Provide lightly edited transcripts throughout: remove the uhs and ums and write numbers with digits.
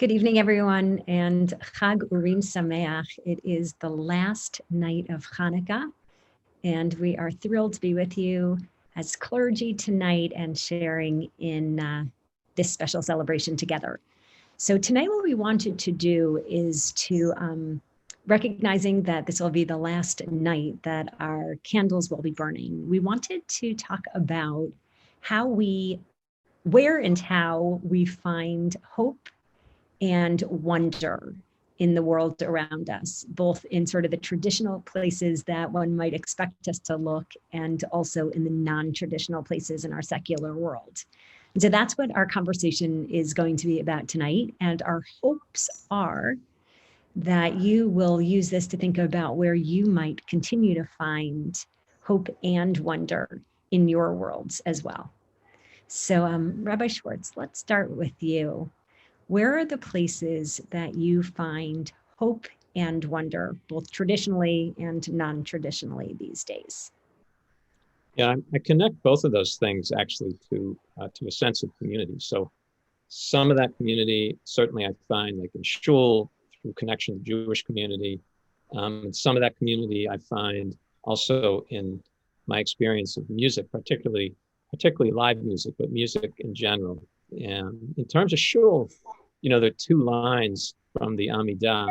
Good evening, everyone, and Chag Urim Sameach. It is the last night of Hanukkah, and we are thrilled to be with you as clergy tonight and sharing in this special celebration together. So tonight what we wanted to do is to, recognizing that this will be the last night that our candles will be burning, we wanted to talk about where and how we find hope and wonder in the world around us, both in sort of the traditional places that one might expect us to look and also in the non-traditional places in our secular world. And so that's what our conversation is going to be about tonight. And our hopes are that you will use this to think about where you might continue to find hope and wonder in your worlds as well. So Rabbi Schwartz, let's start with you. Where are the places that you find hope and wonder, both traditionally and non-traditionally these days? Yeah, I connect both of those things actually to a sense of community. So some of that community, certainly I find like in shul, through connection to Jewish community. And some of that community I find also in my experience of music, particularly live music, but music in general. And in terms of shul, there are two lines from the Amidah.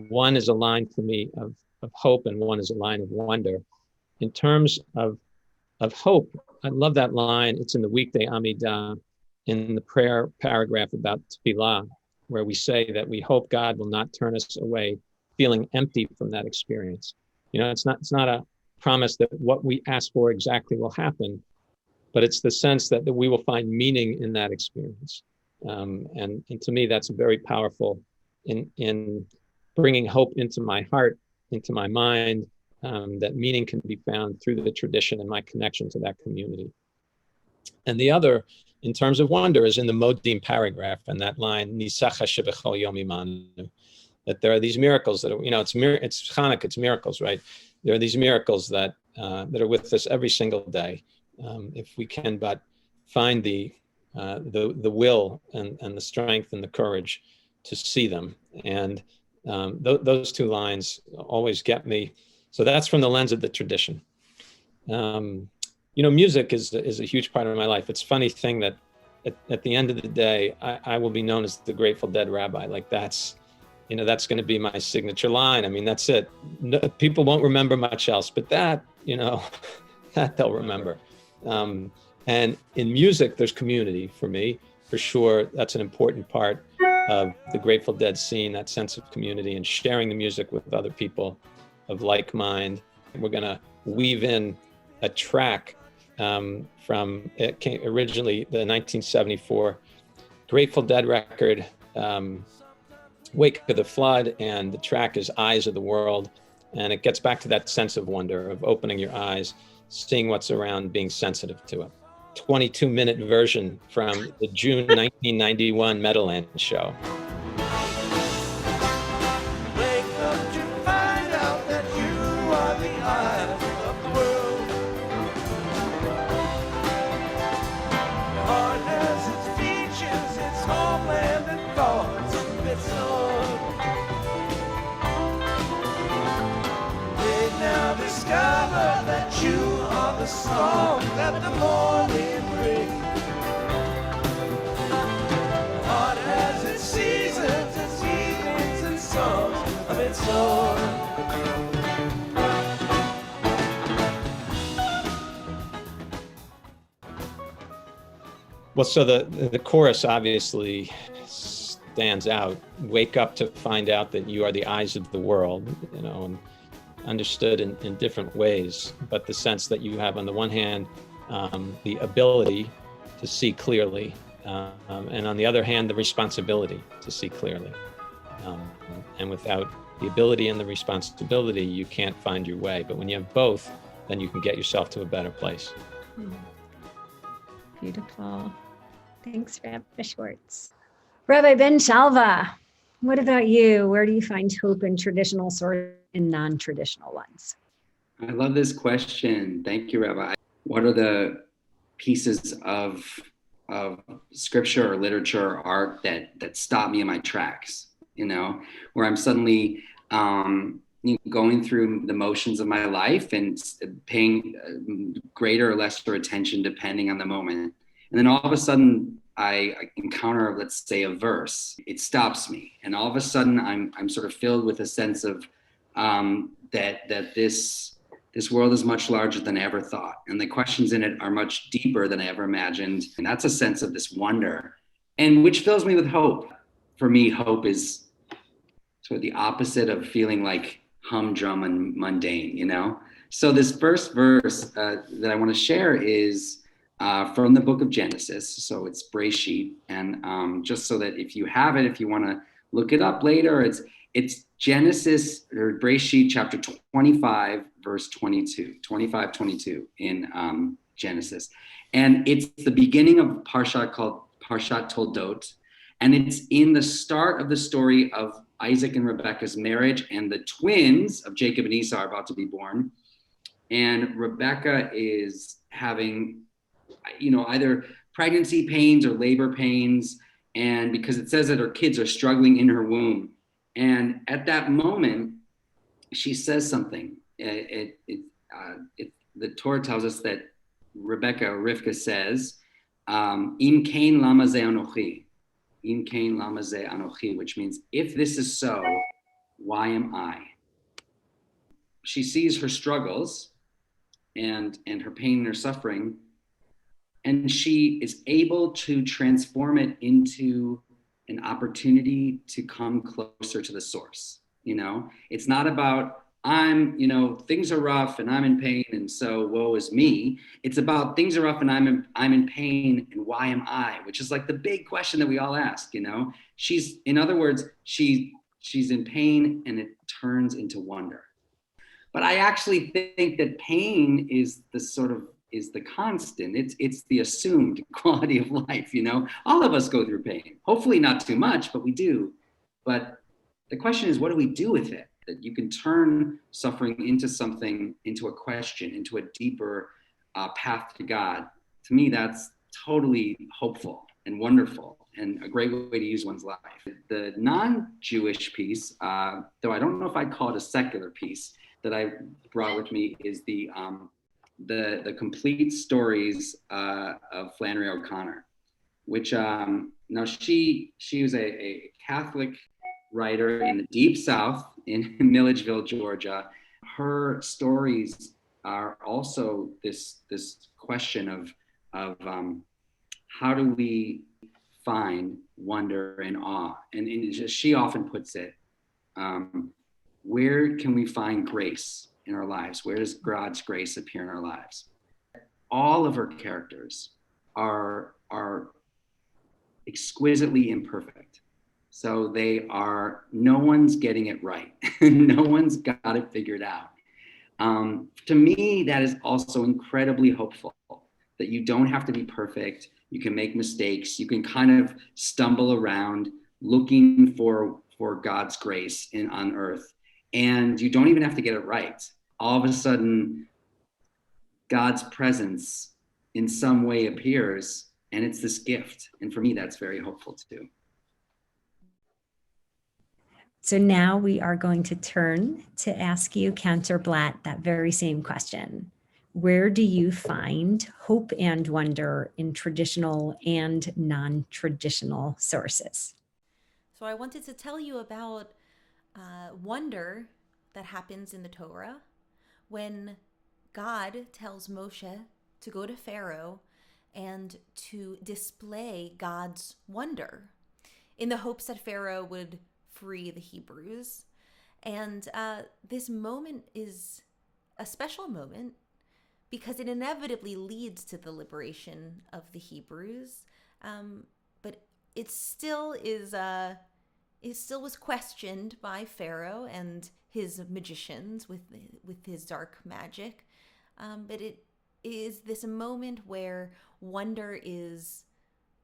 One is a line for me of hope, and one is a line of wonder. In terms of hope, I love that line. It's in the weekday Amidah, in the prayer paragraph about Tefillah, where we say that we hope God will not turn us away feeling empty from that experience. It's not a promise that what we ask for exactly will happen, but it's the sense that we will find meaning in that experience. And to me, that's very powerful in bringing hope into my heart, into my mind, that meaning can be found through the tradition and my connection to that community. And the other, in terms of wonder, is in the Modim paragraph, and that line, Nisacha shebechol yom imanu, that there are these miracles that are, it's Hanukkah, it's miracles, right? There are these miracles that are with us every single day. If we can but find the will and the strength and the courage to see them. And those two lines always get me. So that's from the lens of the tradition. Music is a huge part of my life. It's a funny thing that at the end of the day, I will be known as the Grateful Dead rabbi. Like that's going to be my signature line. I mean, that's it. No, people won't remember much else, but that they'll remember. And in music, there's community for me, for sure. That's an important part of the Grateful Dead scene, that sense of community and sharing the music with other people of like mind. And we're going to weave in a track from originally the 1974 Grateful Dead record, Wake of the Flood, and the track is Eyes of the World. And it gets back to that sense of wonder, of opening your eyes, seeing what's around, being sensitive to it. 22-minute version from the June 1991 Meadowland show. Wake up to find out that you are the eyes of the world. Your heart has its features, its homeland and thoughts of its own. They now discover that you are the song that the morning brings. Heart has its seasons, its evenings and songs of its own. Well, so the chorus obviously stands out. Wake up to find out that you are the eyes of the world, and understood in different ways, but the sense that you have on the one hand the ability to see clearly, and on the other hand the responsibility to see clearly, and without the ability and the responsibility you can't find your way, but when you have both, then you can get yourself to a better place. Beautiful. Thanks, Rabbi Schwartz. Rabbi Ben Shalva, what about you? Where do you find hope in traditional sources and non-traditional ones? I love this question. Thank you, Rabbi. What are the pieces of of scripture or literature or art that stop me in my tracks, where I'm suddenly going through the motions of my life and paying greater or lesser attention depending on the moment. And then all of a sudden I encounter, let's say, a verse. It stops me. And all of a sudden I'm sort of filled with a sense of that this world is much larger than I ever thought. And the questions in it are much deeper than I ever imagined. And that's a sense of this wonder, and which fills me with hope. For me, hope is sort of the opposite of feeling like humdrum and mundane, So this first verse that I want to share is from the book of Genesis. So it's Breshit. And just so that if you have it, if you want to look it up later, it's Genesis or Breshit chapter 25, verse 22 in Genesis. And it's the beginning of a parsha called Parshat Toldot. And it's in the start of the story of Isaac and Rebekah's marriage, and the twins of Jacob and Esau are about to be born. And Rebekah is having, either pregnancy pains or labor pains. And because it says that her kids are struggling in her womb. And at that moment, she says something. The Torah tells us that Rivka says, Im kain lama ze anochi. Im kain lama ze anochi, which means, if this is so, why am I? She sees her struggles and her pain and her suffering, and she is able to transform it into an opportunity to come closer to the source. It's not about things are rough and I'm in pain and so woe is me. It's about things are rough and I'm in pain and why am I? Which is like the big question that we all ask. She's in pain and it turns into wonder. But I actually think that pain is the constant. It's the assumed quality of life. All of us go through pain. Hopefully not too much, but we do. But the question is, what do we do with it? That you can turn suffering into something, into a question, into a deeper path to God. To me, that's totally hopeful and wonderful and a great way to use one's life. The non-Jewish piece, though I don't know if I'd call it a secular piece, that I brought with me is the complete stories of Flannery O'Connor, which now she was a Catholic writer in the Deep South in Milledgeville, Georgia. Her stories are also this question of how do we find wonder and awe, and she often puts it, where can we find grace in our lives? Where does God's grace appear in our lives? All of her characters are exquisitely imperfect. So no one's getting it right. No one's got it figured out. To me, that is also incredibly hopeful, that you don't have to be perfect. You can make mistakes. You can kind of stumble around looking for God's grace on earth. And you don't even have to get it right. All of a sudden, God's presence in some way appears, and it's this gift. And for me, that's very hopeful too. So now we are going to turn to ask you, Cantor Blatt, that very same question. Where do you find hope and wonder in traditional and non-traditional sources? So I wanted to tell you about wonder that happens in the Torah when God tells Moshe to go to Pharaoh and to display God's wonder in the hopes that Pharaoh would free the Hebrews. And this moment is a special moment because it inevitably leads to the liberation of the Hebrews. But it still was questioned by Pharaoh and his magicians with his dark magic. But it is this moment where wonder is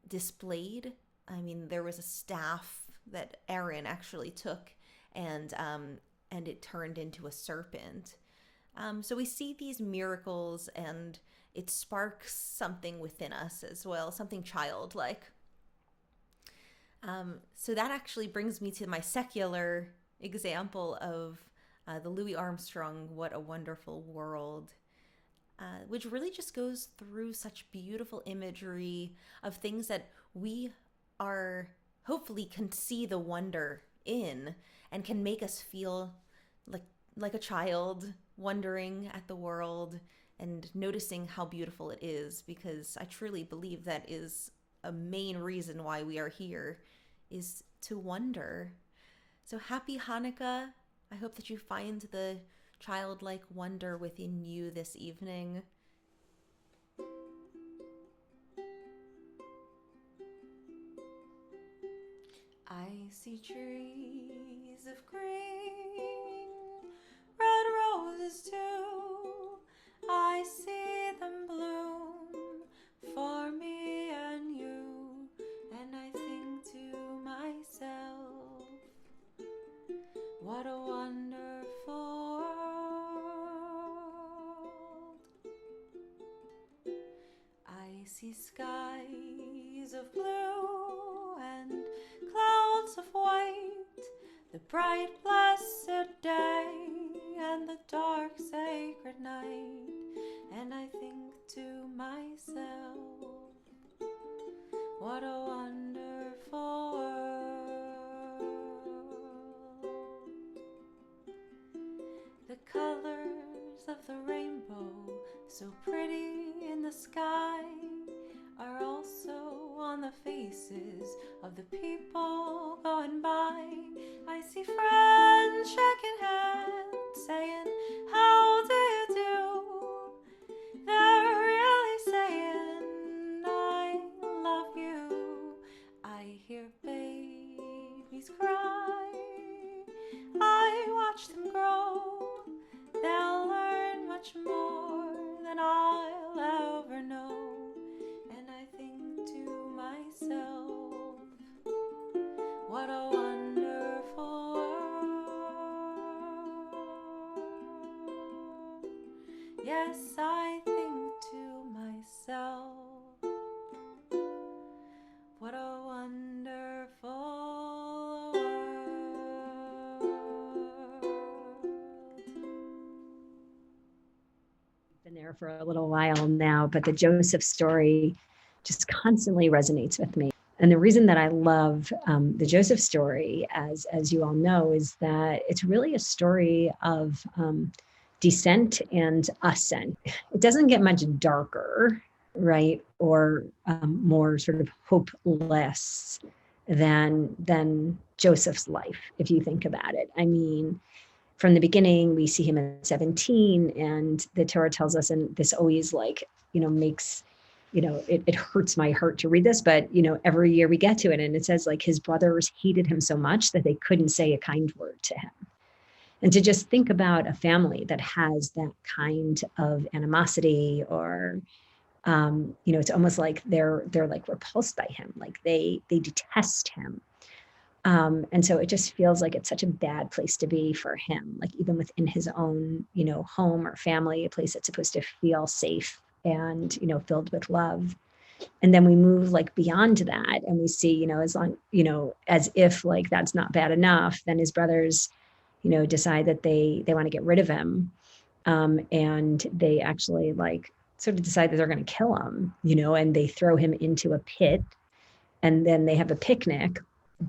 displayed. I mean, there was a staff that Aaron actually took, and it turned into a serpent. So we see these miracles, and it sparks something within us as well, something childlike. So that actually brings me to my secular example of the Louis Armstrong, What a Wonderful World, which really just goes through such beautiful imagery of things that we are hopefully can see the wonder in, and can make us feel like a child wondering at the world and noticing how beautiful it is, because I truly believe that is a main reason why we are here, is to wonder. So happy Hanukkah. I hope that you find the childlike wonder within you this evening. I see trees of green, red roses too. I see them bloom for me and you, and I think to myself, what a wonderful world. I see skies of blue and clouds of white, the bright blessed day and the dark sacred night, and I think to myself, what a wonderful world. The colors of the rainbow, so pretty in the sky, are also on the faces of the people going by. I see friends shaking hands, saying, how do you do? They're really saying, I love you. I hear babies cry, I watch them grow. They'll learn much more than I'll ever know. And I think to myself, what a wonderful world. Yes, I think to myself, what a wonderful world. Been there for a little while now, but the Joseph story just constantly resonates with me. And the reason that I love the Joseph story, as you all know, is that it's really a story of descent and ascent. It doesn't get much darker, right, or more sort of hopeless than Joseph's life, if you think about it. I mean, from the beginning, we see him at 17, and the Torah tells us, and this always makes, it hurts my heart to read this, but, every year we get to it, and it says his brothers hated him so much that they couldn't say a kind word to him. And to just think about a family that has that kind of animosity, or, it's almost like they're repulsed by him, like they detest him. And so it just feels like it's such a bad place to be for him, like even within his own, home or family, a place that's supposed to feel safe and, filled with love. And then we move beyond that, and we see, as if that's not bad enough, then his brothers, decide that they want to get rid of him. And they actually sort of decide that they're going to kill him, and they throw him into a pit, and then they have a picnic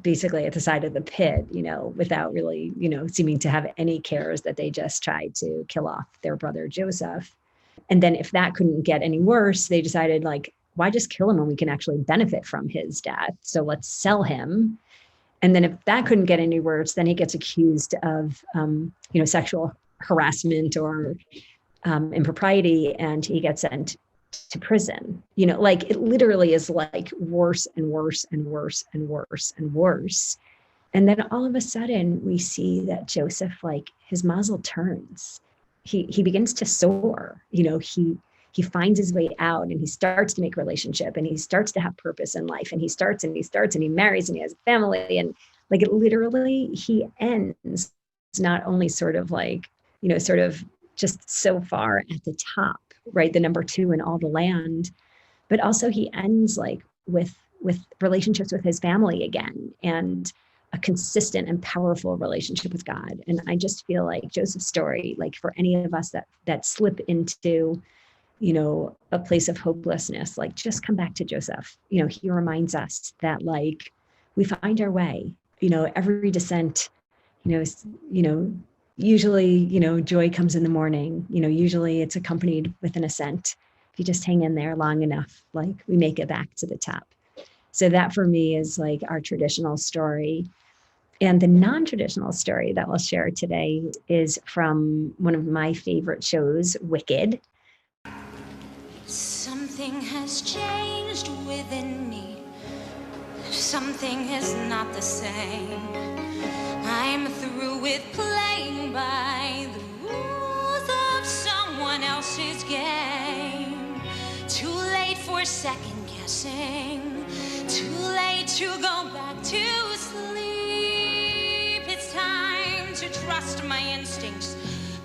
basically at the side of the pit, without really, seeming to have any cares, that they just tried to kill off their brother Joseph. And then if that couldn't get any worse, they decided why just kill him when we can actually benefit from his death? So let's sell him. And then if that couldn't get any worse, then he gets accused of, sexual harassment or impropriety, and he gets sent to prison. It literally is worse and worse and worse and worse and worse. And then all of a sudden we see that Joseph, his muzzle turns. He begins to soar. He finds his way out, and he starts to make a relationship, and he starts to have purpose in life, and he starts and he marries, and he has a family, and it literally, he ends not only sort of just so far at the top, right? The number 2 in all the land. But also he ends like with relationships with his family again, and a consistent and powerful relationship with God. And I just feel like Joseph's story, like for any of us that slip into, you know, a place of hopelessness, like just come back to Joseph. You know, he reminds us that like we find our way, you know, every descent, usually, you know, joy comes in the morning, you know, usually it's accompanied with an ascent. If you just hang in there long enough, like we make it back to the top. So that for me is like our traditional story. And the non-traditional story that we'll share today is from one of my favorite shows, Wicked. Something has changed within me. Something is not the same. I'm through with playing by the rules of someone else's game. Too late for second guessing. Too late to go back to sleep. It's time to trust my instincts.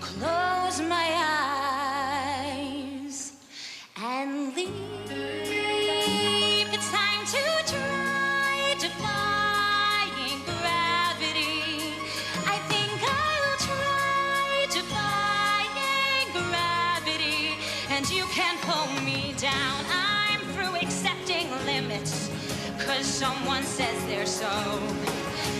Close my eyes and leave. It's time to try defying gravity. I think I'll try defying gravity, and you can't pull me down. I'm through accepting limits, 'cause someone says they're so.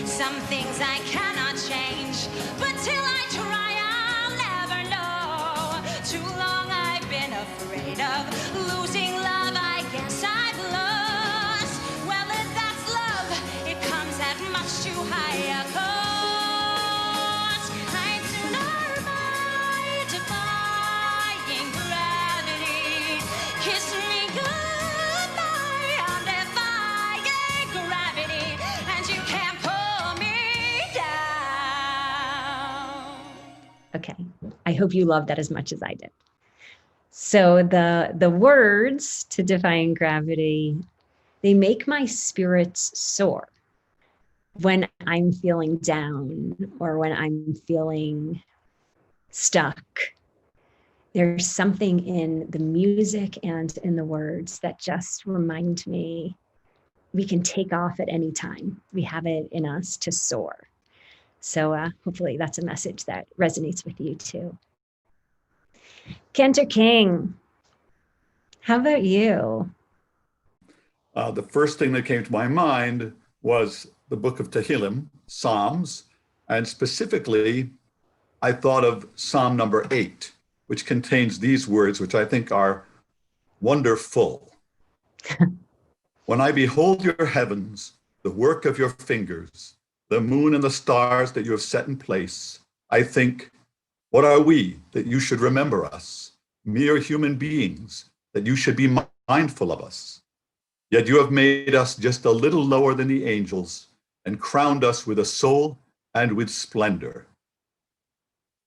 Some things I cannot change, but till I try, I'll never know. Too long I've been afraid of losing love. I guess I've lost. Well, if that's love, it comes at much too high a cost. I'd sooner by defying gravity. Kiss me goodbye, I'm defying gravity, and you can't pull me down. Okay, I hope you loved that as much as I did. So the words to Defying Gravity, they make my spirits soar when I'm feeling down or when I'm feeling stuck. There's something in the music and in the words that just remind me we can take off at any time. We have it in us to soar. So hopefully that's a message that resonates with you too. Cantor King, how about you? The first thing that came to my mind was the book of Tehillim, Psalms, and specifically, I thought of Psalm number 8, which contains these words, which I think are wonderful. When I behold your heavens, the work of your fingers, the moon and the stars that you have set in place, I think, what are we that you should remember us? Mere human beings, that you should be mindful of us. Yet you have made us just a little lower than the angels and crowned us with a soul and with splendor.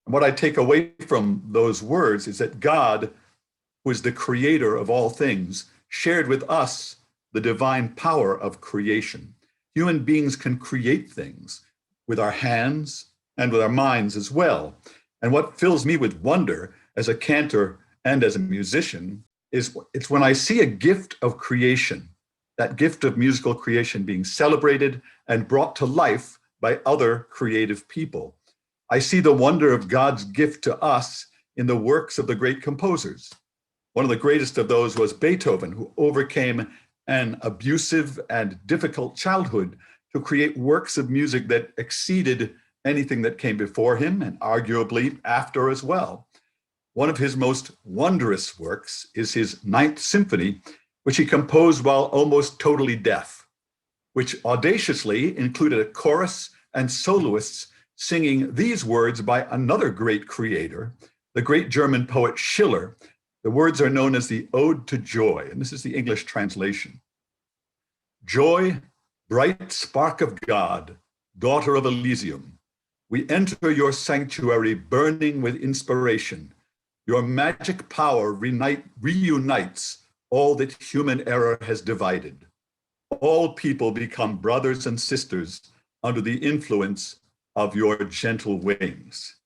And what I take away from those words is that God, who is the creator of all things, shared with us the divine power of creation. Human beings can create things with our hands and with our minds as well. And what fills me with wonder as a cantor and as a musician is it's when I see a gift of creation, that gift of musical creation being celebrated and brought to life by other creative people. I see the wonder of God's gift to us in the works of the great composers. One of the greatest of those was Beethoven, who overcame an abusive and difficult childhood to create works of music that exceeded anything that came before him and arguably after as well. One of his most wondrous works is his Ninth Symphony, which he composed while almost totally deaf, which audaciously included a chorus and soloists singing these words by another great creator, the great German poet Schiller. The words are known as the Ode to Joy, and this is the English translation. Joy, bright spark of God, daughter of Elysium, we enter your sanctuary burning with inspiration. Your magic power reunites all that human error has divided. All people become brothers and sisters under the influence of your gentle wings.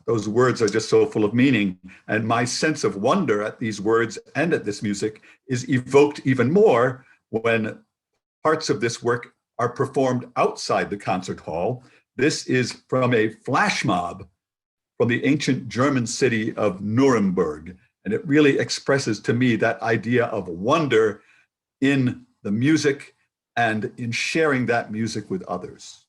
Those words are just so full of meaning. And my sense of wonder at these words and at this music is evoked even more when parts of this work are performed outside the concert hall. This is from a flash mob from the ancient German city of Nuremberg. And it really expresses to me that idea of wonder in the music and in sharing that music with others.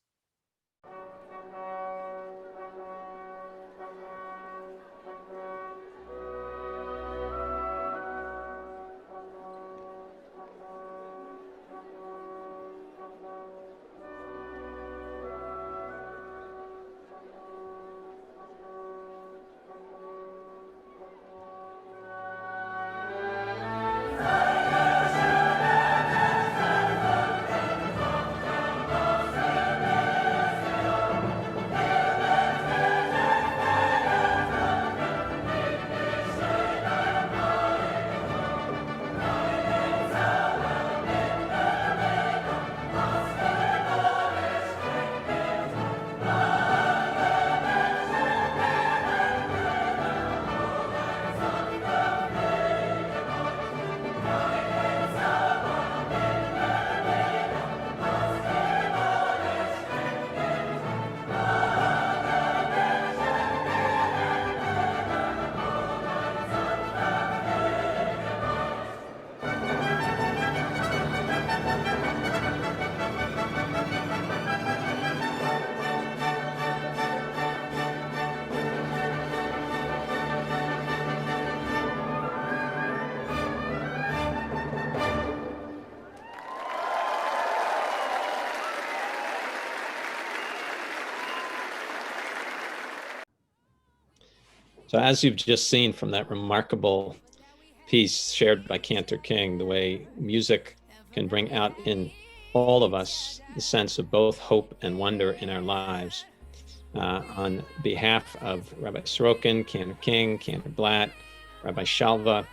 So as you've just seen from that remarkable piece shared by Cantor King, the way music can bring out in all of us the sense of both hope and wonder in our lives. On behalf of Rabbi Saroken, Cantor King, Cantor Blatt, Rabbi Shalva,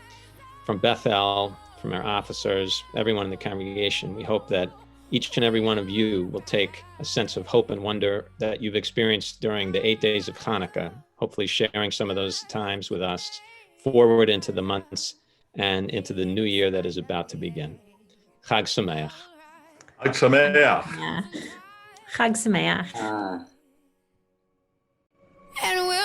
from Bethel, from our officers, everyone in the congregation, we hope that each and every one of you will take a sense of hope and wonder that you've experienced during the 8 days of Hanukkah, hopefully sharing some of those times with us forward into the months and into the new year that is about to begin. Chag Sameach. Chag Sameach. Yeah. Chag Sameach. And we'll